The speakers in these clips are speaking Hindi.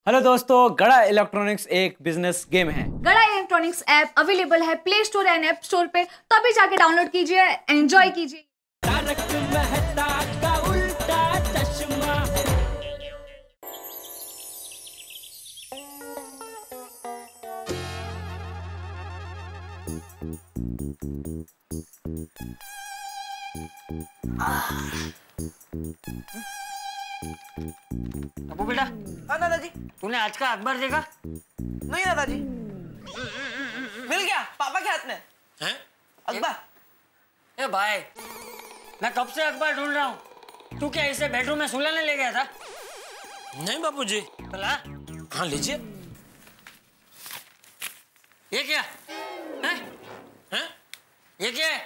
हेलो दोस्तों, गड़ा इलेक्ट्रॉनिक्स एक बिजनेस गेम है। गड़ा इलेक्ट्रॉनिक्स ऐप अवेलेबल है play store and app store पे, तो अभी जाके डाउनलोड कीजिए, एंजॉय कीजिए। अबू बेटा। हाँ दादाजी। तूने आज का अखबार देखा? नहीं दादाजी। मिल गया पापा के हाथ में हैं? अखबार। ए भाई, मैं कब से अखबार ढूंढ रहा हूँ। तू क्या इसे बेडरूम में सुलाने ले गया था? नहीं बापूजी। तो ला। हाँ लीजिए। ये क्या है? हैं? ये क्या है?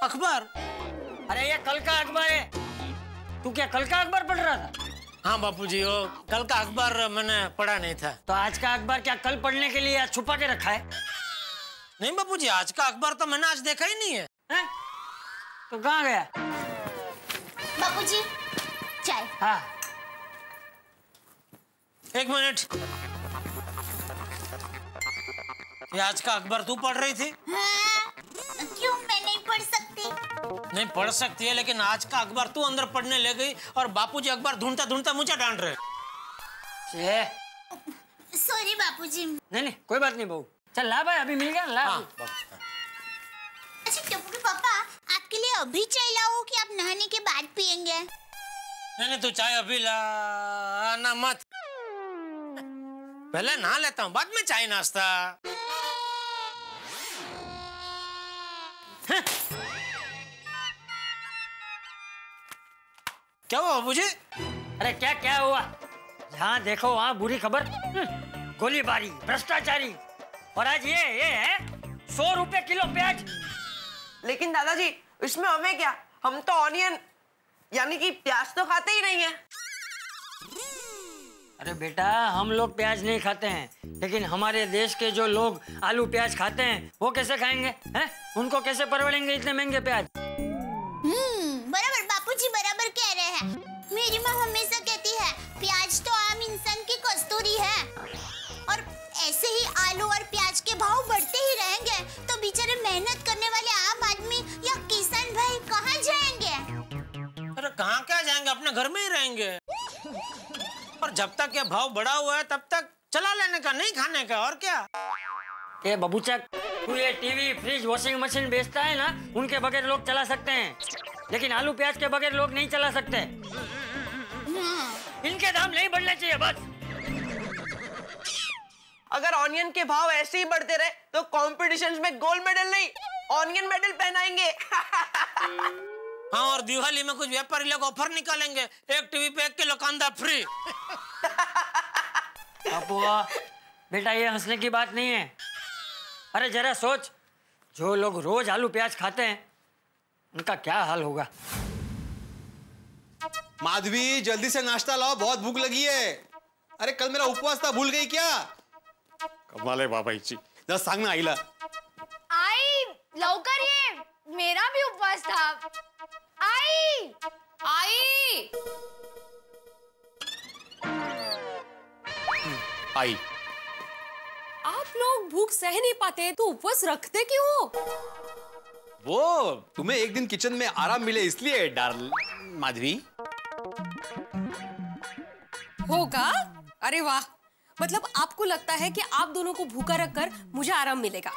अखबार। अरे ये कल का अखबार है। तू क्या कल का अखबार पढ़ रहा था? हाँ बापूजी, वो कल का अखबार मैंने पढ़ा नहीं था। तो आज का अखबार क्या कल पढ़ने के लिए आज छुपा के रखा है? नहीं बापूजी, आज का अखबार तो मैंने आज देखा ही नहीं है। हैं? तो कहाँ गया? बापूजी, चाय। हाँ। एक मिनट। ये आज का अखबार तू पढ़ रही थी? हाँ? क्यों, मैं नहीं पढ़ सकती? नहीं पढ़ सकती है, लेकिन आज का अखबार तू अंदर पढ़ने ले गई और बापूजी अखबार ढूंढता ढूंढता मुझे डांट रहे। सॉरी बापूजी। नहीं कोई बात नहीं बहू। चल ला भाई, अभी मिल गया ला। हाँ। अच्छा टप्पू पापा, आपके लिए अभी चाय लाऊं कि आप नहाने के बाद पियेंगे? नहीं तू चाय अभी ला ना मत। पहले नहा लेता हूँ, बाद में चाय नाश्ता। क्या हुआ बाबूजी? अरे क्या क्या हुआ? जहाँ देखो वहाँ बुरी खबर, गोलीबारी, भ्रष्टाचारी। और आज ये है 100 रुपए किलो प्याज। लेकिन दादाजी, इसमें हमें क्या, हम तो ऑनियन यानी कि प्याज तो खाते ही नहीं है। अरे बेटा, हम लोग प्याज नहीं खाते हैं, लेकिन हमारे देश के जो लोग आलू प्याज खाते हैं वो कैसे खाएंगे? हैं? उनको कैसे परवड़ेंगे इतने महंगे प्याज? बराबर बापूजी, बराबर कह रहे हैं। मेरी माँ हमेशा कहती है प्याज तो आम इंसान की कस्तूरी है, और ऐसे ही आलू और प्याज के भाव बढ़ते ही रहेंगे तो बेचारे मेहनत करने वाले आम आदमी या किसान भाई कहाँ जाएंगे? अरे कहाँ क्या जाएंगे, अपने घर में ही रहेंगे। और जब तक ये भाव बढ़ा हुआ है तब तक चला लेने का, नहीं खाने का, और क्या। ये बबूचक, तू ये टीवी, फ्रिज, वॉशिंग मशीन बेचता है ना, उनके बगैर लोग चला सकते हैं, लेकिन आलू प्याज के बगैर लोग नहीं चला सकते। इनके दाम नहीं बढ़ने चाहिए बस। अगर ऑनियन के भाव ऐसे ही बढ़ते रहे तो कॉम्पिटिशन्स में गोल्ड मेडल नहीं, ऑनियन मेडल पहनाएंगे। हाँ, और दिवाली में कुछ व्यापारी लोग ऑफर निकालेंगे, एक टीवी पे 1 किलो कांदा फ्री। अपुआ, बेटा ये हंसने की बात नहीं है। अरे जरा सोच, जो लोग रोज आलू प्याज खाते हैं उनका क्या हाल होगा। माधवी, जल्दी से नाश्ता लाओ, बहुत भूख लगी है। अरे कल मेरा उपवास था, भूल गई क्या? कमाल है बाबाईची, जरा सांग ना आईला। आई लवकर ये, मेरा भी उपवास था। आई आई आई। आप लोग भूख सह नहीं पाते तो उपवास रखते क्यों हो? वो तुम्हें एक दिन किचन में आराम मिले इसलिए डार्ल माधवी। होगा? अरे वाह, मतलब आपको लगता है कि आप दोनों को भूखा रखकर मुझे आराम मिलेगा?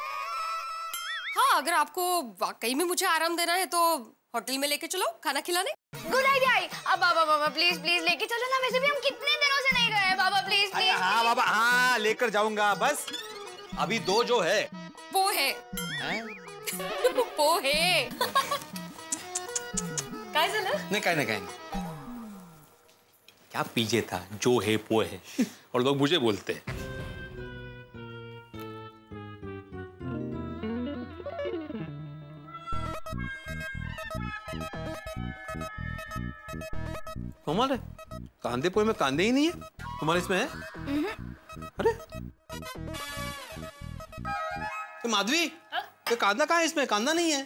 हाँ, अगर आपको वाकई में मुझे आराम देना है तो होटल में लेके चलो खाना खिलाने। Good idea. अब बाबा प्लीज प्लीज लेके चलो ना, वैसे भी हम कितने दिनों से नहीं गए। बाबा प्लीज प्लीज। हाँ बाबा, हाँ लेकर जाऊंगा, बस अभी 2 जो है वो है वो है। काय झालं? नहीं काय नहीं क्या पीछे था, जो है वो है, और लोग मुझे बोलते हैं। कमाल है, कांदे पोहे में कांदे ही नहीं है, तुम्हारे इसमें है? अरे तो माधवी, तो कांदा कहाँ है इसमें? कांदा नहीं है।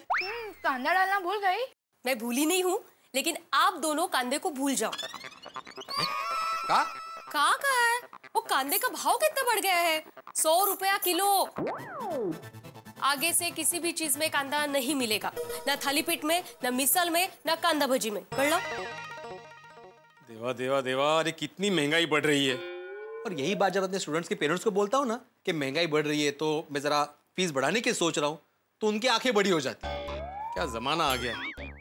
कांदा डालना भूल गई। मैं भूली नहीं हूँ, लेकिन आप दोनों कांदे को भूल जाओ। का? कहा है? वो कांदे का भाव कितना बढ़ गया है, 100 रुपया किलो। आगे से किसी भी चीज में कांदा नहीं मिलेगा, ना थाली पीठ में, ना मिसल में, ना कांदा भजी में। पढ़ लो। देवा देवा देवा, अरे कितनी महंगाई बढ़ रही है। और यही बात जब अपने स्टूडेंट्स के पेरेंट्स को बोलता हूँ ना कि महंगाई बढ़ रही है तो मैं जरा फीस बढ़ाने की सोच रहा हूँ, तो उनकी आंखें बड़ी हो जाती है। क्या जमाना आ गया।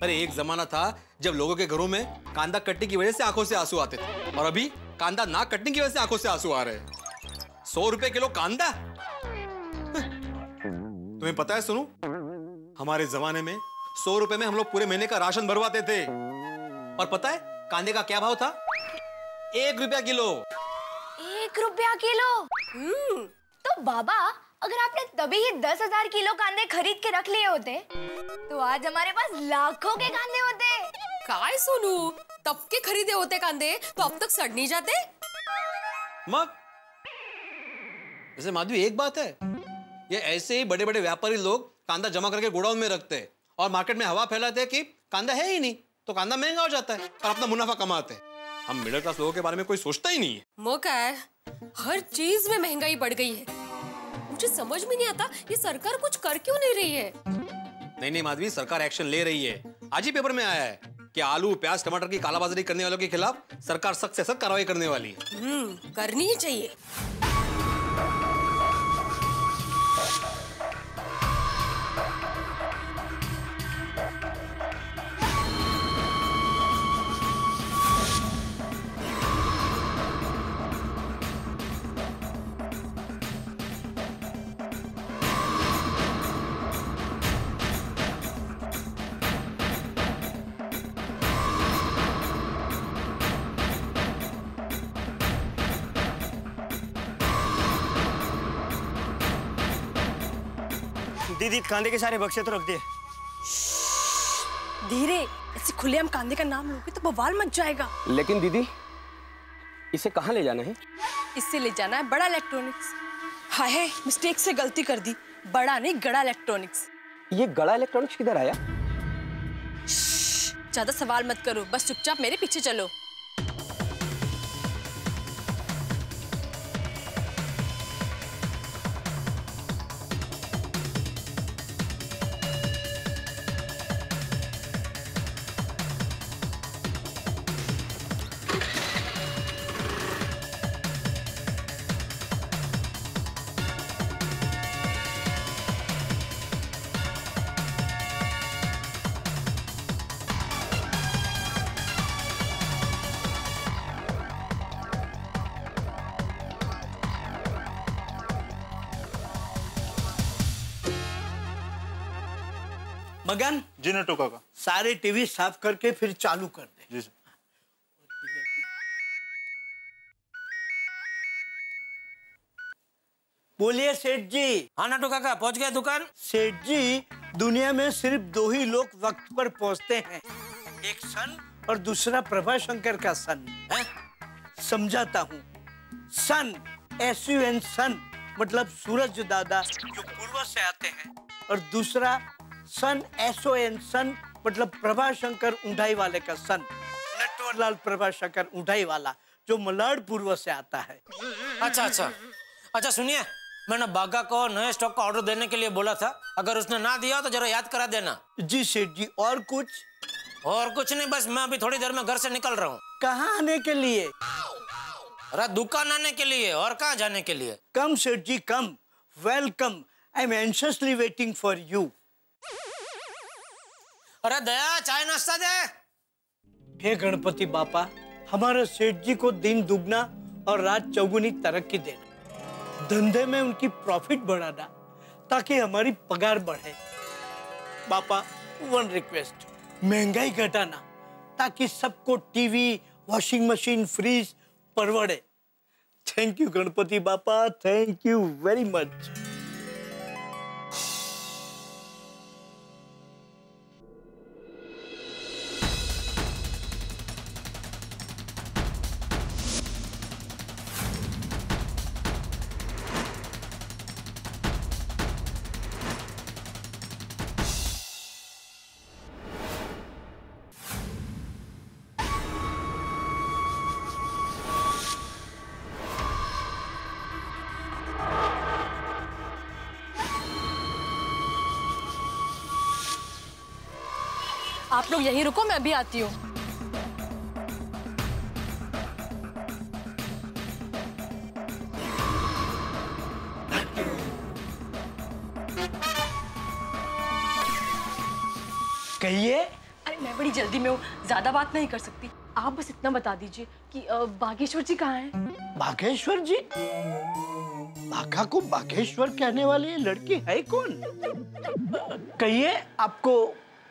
अरे एक जमाना था जब लोगों के घरों में कांदा कटने की वजह से आंखों से आंसू आते थे, और अभी कांदा ना कटने की वजह से आंखों से आंसू आ रहे हैं। 100 रुपए किलो कांदा। तुम्हें पता है सुनो, हमारे जमाने में 100 रुपए में हम लोग पूरे महीने का राशन भरवाते थे। और पता है कांदे का क्या भाव था? 1 रुपया किलो। 1 रुपया किलो? तो बाबा, अगर आपने तभी ही 10,000 किलो कांदे खरीद के रख लिए होते तो आज हमारे पास लाखों के कांदे होते। काय सोनू, तब के खरीदे होते कांदे तो अब तक सड़ नहीं जाते। मग वैसे माधवी एक बात है, ये ऐसे ही बड़े बड़े व्यापारी लोग कांदा जमा करके गोडाउन में रखते हैं और मार्केट में हवा फैलाते हैं कि कांदा है ही नहीं, तो कांदा महंगा हो जाता है और अपना मुनाफा कमाते हैं। हम मिडिल क्लास लोगों के बारे में कोई सोचता ही नहीं है। मौका है, हर चीज में महंगाई बढ़ गई है। मुझे समझ में नहीं आता ये सरकार कुछ कर क्यों नहीं रही है। नहीं माधवी, सरकार एक्शन ले रही है। आज ही पेपर में आया है कि आलू प्याज टमाटर की कालाबाजारी करने वालों के खिलाफ सरकार सख्त से सख्त कार्रवाई करने वाली है। करनी ही चाहिए। दीदी कांदे के सारे बक्से तो रख दिए। धीरे, ऐसे खुलेआम कांदे का नाम लोगे तो बवाल मच जाएगा। लेकिन दीदी, इसे कहाँ ले जाना है? इससे ले जाना है बड़ा इलेक्ट्रॉनिक्स। हाय, मिस्टेक से गलती कर दी, बड़ा नहीं गड़ा इलेक्ट्रॉनिक्स। ये गड़ा इलेक्ट्रॉनिक्स किधर आया? ज्यादा सवाल मत करो, बस चुपचाप मेरे पीछे चलो। मगन जी नटू काका। सारे टीवी साफ करके फिर चालू कर दे। जी सर। बोलिए सेठ जी। हाँ नटू काका, पहुंच गए दुकान? सेठ जी, दुनिया में सिर्फ 2 ही लोग वक्त पर पहुंचते हैं, एक सन और दूसरा प्रभाशंकर का सन है। समझाता हूँ, सन SUN सन मतलब सूरज दादा जो पूर्व से आते हैं, और दूसरा सन SON सन मतलब प्रभाशंकर ऊंढाई वाले का सन, नटवरलाल प्रभाशंकर ऊंढाई वाला जो मलाड पूर्व से आता है। अच्छा सुनिए, मैंने बागा को नए स्टॉक का ऑर्डर देने के लिए बोला था, अगर उसने ना दिया तो जरा याद करा देना। जी सेठ जी। और कुछ? और कुछ नहीं, बस मैं अभी थोड़ी देर में घर से निकल रहा हूँ। कहाँ आने के लिए? अरे दुकान आने के लिए, और कहाँ जाने के लिए? कम सेठ जी come, welcome, I am anxiously waiting for you. अरे दया, चाय नाश्ता दे। हे गणपति बापा, हमारे सेठ जी को दिन दुगना और रात चौगुनी तरक्की देना, धंधे में उनकी प्रॉफिट बढ़ाना ताकि हमारी पगार बढ़े। बापा, वन रिक्वेस्ट, महंगाई घटाना ताकि सबको टीवी, वॉशिंग मशीन, फ्रिज परवड़े। Thank you Ganpati Bappa, thank you very much. आप लोग यहीं रुको, मैं अभी आती हूँ। कहिए। अरे मैं बड़ी जल्दी में हूँ, ज्यादा बात नहीं कर सकती। आप बस इतना बता दीजिए कि बागेश्वर जी कहाँ हैं? बागेश्वर जी? बाघा को बागेश्वर कहने वाली लड़की है कौन? कहिए, आपको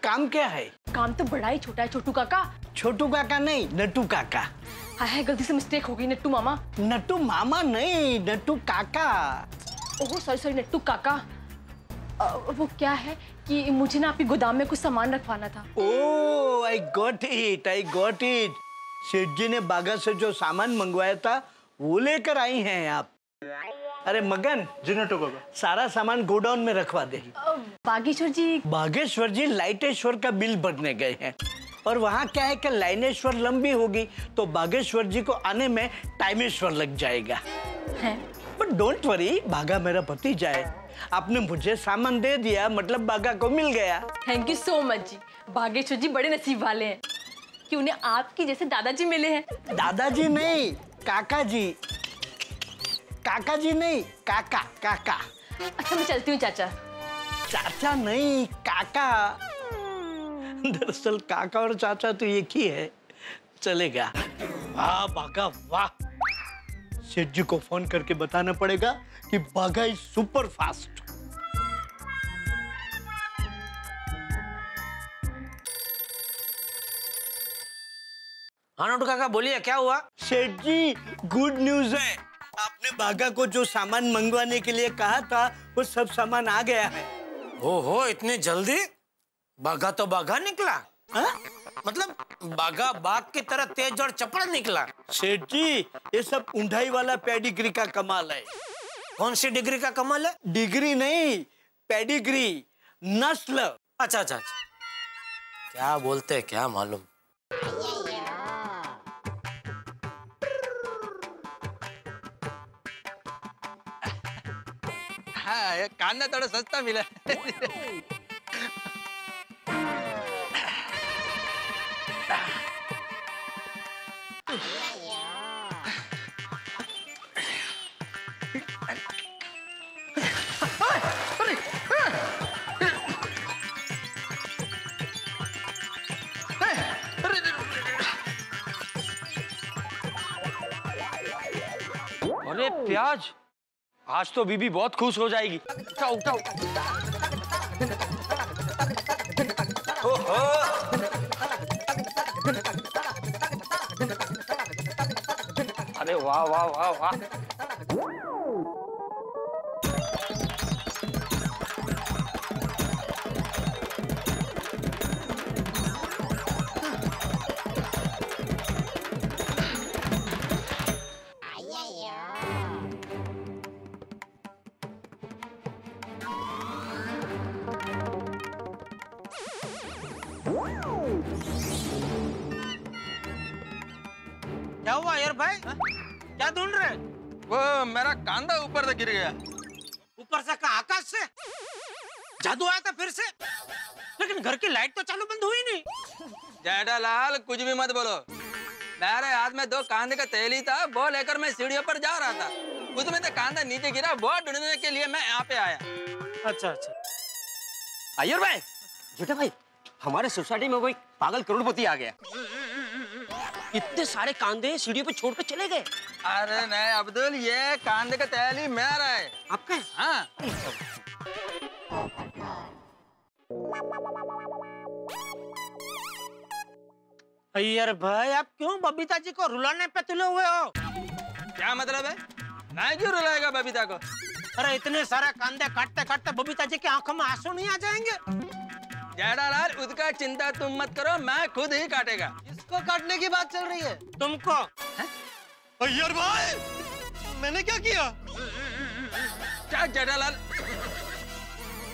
काम क्या है? काम तो बड़ा ही छोटा है छोटू काका। छोटू काका नहीं, नट्टू काका। हाय गलती से मिस्टेक हो गई, नट्टू मामा। नट्टू मामा नहीं, नट्टू काका। ओह सॉरी सॉरी, नट्टू काका। वो क्या है कि मुझे ना आपके गोदाम में कुछ सामान रखवाना था। Oh, I got it, I got it. सेठ जी ने बागा से जो सामान मंगवाया था वो लेकर आई हैं आप। अरे मगन, सारा सामान गोडाउन में रखवा दे। बागेश्वर जी? बागेश्वर जी लाइटेश्वर का बिल भरने गए हैं और वहाँ क्या है कि लाइनेश्वर लंबी होगी तो बागेश्वर जी को आने में टाइमेश्वर लग जाएगा। बट डोंट वरी, बागा मेरा भतीजा है। आपने मुझे सामान दे दिया मतलब बागा को मिल गया। थैंक यू सो मच जी। बागेश्वर जी बड़े नसीब वाले हैं कि उन्हें आपकी जैसे दादाजी मिले हैं। दादाजी नहीं, काका जी। काका जी नहीं, काका काका। अच्छा मैं चलती हूँ चाचा। चाचा नहीं, काका। दरअसल काका और चाचा तो एक ही है, चलेगा। वाह बागा वाह। सेठ जी को फोन करके बताना पड़ेगा कि बागा इज सुपर फास्ट। हाँ नोटू काका बोलिए, क्या हुआ? सेठ जी गुड न्यूज है। आपने बागा को जो सामान मंगवाने के लिए कहा था वो सब सामान आ गया है। ओहो, इतनी जल्दी? बागा तो बागा निकला। हा? मतलब बागा बाघ की तरह तेज और चपड़ निकला। सेठ जी ये सब ऊंढाई वाला पेडिग्री का कमाल है। कौन सी डिग्री का कमाल है? डिग्री नहीं, पेडिग्री, नस्ल। अच्छा अच्छा, क्या बोलते हैं क्या मालूम। हाँ, ये कांदा थोड़ा सस्ता मिला। अरे प्याज, आज तो बीबी बहुत खुश हो जाएगी। उठाओ उठाओ। ओहो। अरे वाह वाह वाह वाह। क्या हुआ यार भाई? क्या ढूंढ रहे? वो मेरा कांदा ऊपर से गिर गया। ऊपर से कहा, आकाश से? जादू आया था फिर से? लेकिन घर की लाइट तो चालू बंद हुई नहीं। जेठालाल कुछ भी मत बोलो। मेरे हाथ में 2 कांदे का तेल ही था, वो लेकर मैं सीढ़ियों पर जा रहा था। उसमें से कांदा नीचे गिरा, वो ढूंढने के लिए मैं यहाँ पे आया। अच्छा अच्छा। अय्यर भाई, जेठा भाई, हमारे सोसाइटी में कोई पागल करोड़पति आ गया। इतने सारे कांदे सीढ़ियों पे छोड़ के चले गए। अरे नहीं अब्दुल, ये कांदे का तेल ही मेरा है। आपका है? हाँ। अय्यर भाई, आप क्यों बबीता जी को रुलाने पे तुले हुए हो? क्या मतलब है? मैं क्यों रुलाएगा बबीता को? अरे इतने सारे कांदे काटते काटते बबीता जी की आंखों में आंसू नहीं आ जाएंगे? जेठालाल उसका चिंता तुम मत करो, मैं खुद ही काटेगा। इसको काटने की बात चल रही है? तुमको? अय्यर भाई, मैंने क्या किया? क्या जेठालाल?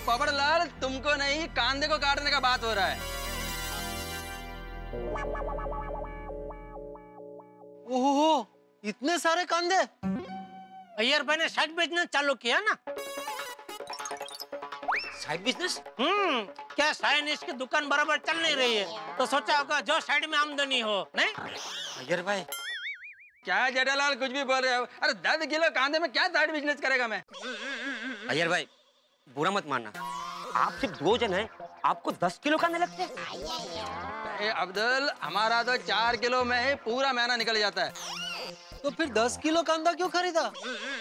पबड़लाल, तुमको नहीं कांदे को काटने का बात हो रहा है। ओहो, इतने सारे कांदे? अय्यर भाई ने शर्ट बेचना चालू किया ना? Side business? क्या साइनिश की दुकान बराबर चल नहीं रही है तो सोचा होगा जो साइड में आमदनी हो, नहीं? अय्यर भाई क्या जेठालाल कुछ भी बोल रहे हो? अरे 10 किलो कांदे में क्या साइड बिजनेस करेगा मैं? अय्यर भाई बुरा मत मानना, आप सिर्फ 2 जन हैं, आपको 10 किलो कांदे लगते हैं? अब्दुल, हमारा तो 4 किलो में ही पूरा महीना निकल जाता है। तो फिर 10 किलो कांदा क्यों खरीदा?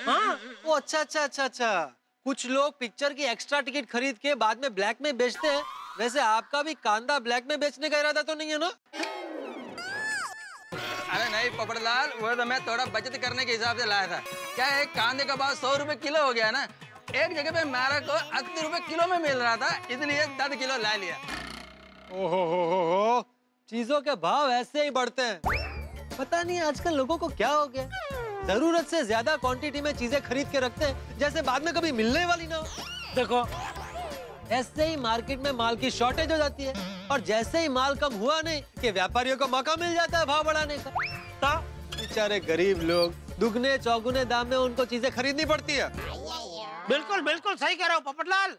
हाँ, वो अच्छा। कुछ लोग पिक्चर की एक्स्ट्रा टिकट खरीद के बाद में ब्लैक में बेचते हैं, वैसे आपका भी कांदा ब्लैक में बेचने का इरादा तो नहीं है ना? अरे नहीं पोपटलाल, वो तो मैं थोड़ा बचत करने के हिसाब से लाया था। क्या है, कांदे का भाव 100 रुपए किलो हो गया ना, एक जगह पे मेरे को 80 रुपए किलो में मिल रहा था, इसलिए 10 किलो ला लिया। ओहो, चीजों के भाव ऐसे ही बढ़ते हैं। पता नहीं आजकल लोगों को क्या हो गया, जरूरत से ज्यादा क्वांटिटी में चीजें खरीद के रखते हैं, जैसे बाद में कभी मिलने वाली ना हो। देखो ऐसे ही मार्केट में माल की शॉर्टेज हो जाती है, और जैसे ही माल कम हुआ नहीं कि व्यापारियों को मौका मिल जाता है भाव बढ़ाने का। तो बेचारे गरीब लोग दुगने चौगुने दाम में उनको चीजें खरीदनी पड़ती है। बिल्कुल सही कह रहे हो पोपटलाल।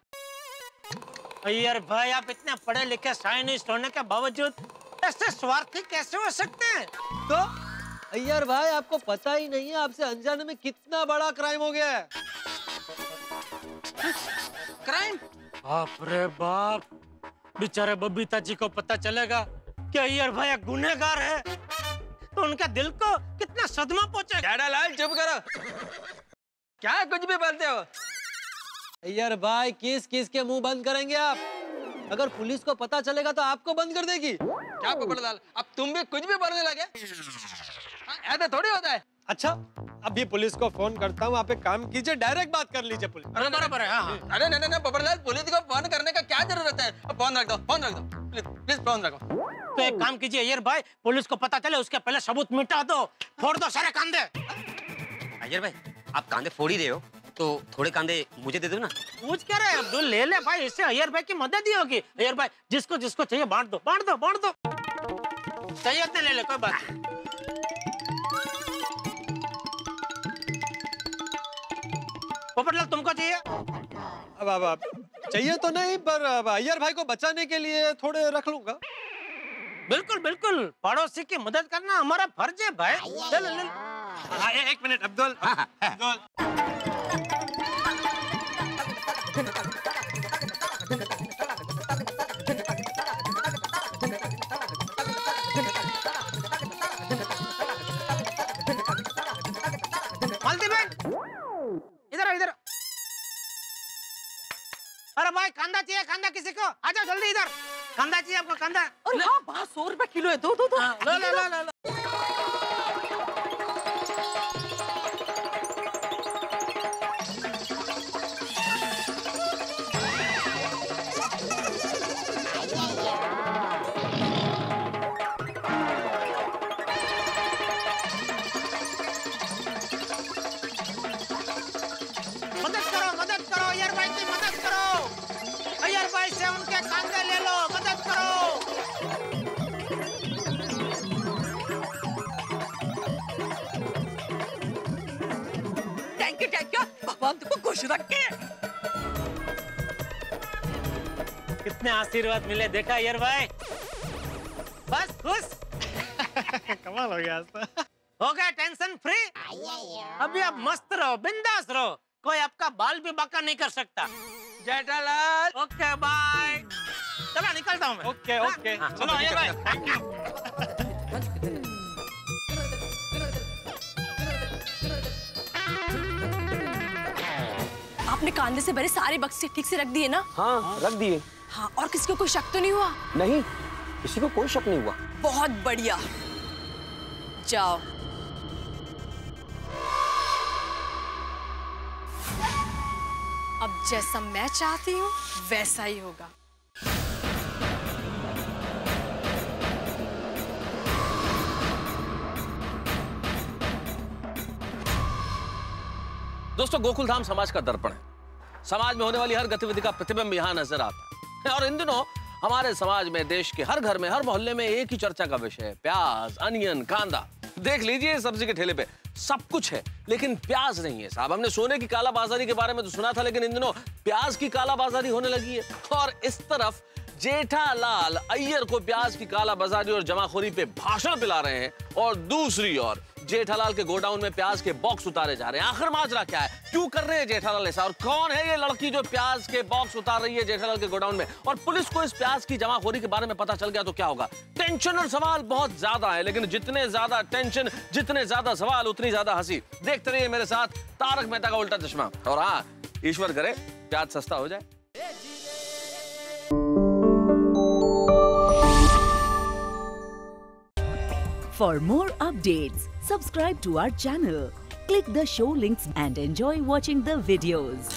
अय्यर भाई, आप इतने पढ़े लिखे साइंटिस्ट होने के बावजूद ऐसे स्वार्थी कैसे हो सकते हैं? तो अय्यर भाई, आपको पता ही नहीं है आपसे अनजाने में कितना बड़ा क्राइम हो गया है। क्राइम? बाप रे बाप, बेचारे बबीता जी को पता चलेगा कि अय्यर भाई एक गुनहगार है तो उनके दिल को कितना सदमा पहुंचेगा। जेठालाल चुप करो, क्या कुछ भी बोलते हो? अय्यर भाई, किस के मुंह बंद करेंगे आप? अगर पुलिस को पता चलेगा तो आपको बंद कर देगी। क्या पोपटलाल, अब तुम भी कुछ भी बोलने लगे? ऐसा थोड़ी होता है। अच्छा, अभी पुलिस को फोन करता हूँ, आप एक काम कीजिए, डायरेक्ट बात कर लीजिए पुलिस। अरे बराबर है। हाँ। अरे नहीं पोपटलाल, पुलिस को फोन करने का क्या जरूरत है? फोन रख दो प्लीज फोन रखो। तो एक काम कीजिए अय्यर भाई, पुलिस को पता चले उसके पहले सबूत मिटा दो, फोड़ दो सारे कांदे। अय्यर भाई, आप कांदे फोड़ ही रहे हो तो थोड़े कांदे मुझे दे दो ना। पूछ क्या रहे अब्दुल, ले ले भाई, इससे अय्यर भाई की मदद ही होगी। अय्यर भाई, जिसको जिसको चाहिए बांट दो। चाहिए तो ले ले, कोई बात नहीं। पोपटलाल, तुमको चाहिए? अब चाहिए तो नहीं, पर अय्यर भाई को बचाने के लिए थोड़े रख लूंगा। बिल्कुल, पड़ोसी की मदद करना हमारा फर्ज है भाई। ले। एक मिनट अब्दुल। इधर। अरे भाई, कांदा चाहिए, कांदा किसी को? आ जाओ जल्दी इधर, कांदा चाहिए आपको, कांदा। और हाँ, 100 रुपए किलो है, दो। लो। मदद करो अय्यर भाई की मदद करो। अय्यर भाई से उनके कांदे ले लो, मदद करो। थैंक यू, भगवान तुमको खुश रखे। कितने आशीर्वाद मिले, देखा अय्यर भाई? बस खुश। कमाल हो गया। हो गया टेंशन फ्री। अभी आप मस्त रहो, बिंदास रहो, कोई आपका बाल भी बांका नहीं कर सकता। Jethalal, okay bye. चलो निकलता हूँ मैं। ओके। चलो अय्यर भाई, थैंक यू। आपने कांदे से भरे सारे बक्से ठीक से रख दिए ना? हाँ, रख दिए। हाँ, और किसी को कोई शक तो नहीं हुआ? नहीं, किसी को कोई शक नहीं हुआ। बहुत बढ़िया, जाओ। अब जैसा मैं चाहती हूँ वैसा ही होगा। दोस्तों, गोकुलधाम समाज का दर्पण है। समाज में होने वाली हर गतिविधि का प्रतिबिंब यहाँ नजर आता है। और इन दिनों हमारे समाज में, देश के हर घर में, हर मोहल्ले में एक ही चर्चा का विषय है, प्याज, अनियन, कांदा। देख लीजिए सब्जी के ठेले पे सब कुछ है लेकिन प्याज नहीं है साहब। हमने सोने की कालाबाजारी के बारे में तो सुना था, लेकिन इन दिनों प्याज की कालाबाजारी होने लगी है। और इस तरफ जेठालाल अय्यर को प्याज की कालाबाजारी और जमाखोरी पे भाषण पिला रहे हैं, और दूसरी ओर जेठालाल के गोडाउन में प्याज के बॉक्स उतारे जा रहे हैं। आखिर माजरा क्या है, क्यों कर रहे हैं जेठालाल ऐसा, और कौन है ये लड़की जो प्याज के बॉक्स उतार रही है जेठालाल के गोडाउन में? और पुलिस को इस प्याज की जमाखोरी के बारे में पता चल गया तो क्या होगा? टेंशन और सवाल बहुत ज्यादा है, लेकिन जितने ज्यादा टेंशन, जितने ज्यादा सवाल, उतनी ज्यादा हंसी। देखते रहिए मेरे साथ तारक मेहता का उल्टा चश्मा। और हाँ, ईश्वर करे प्याज सस्ता हो जाए। For more updates, subscribe to our channel, click the show links and enjoy watching the videos.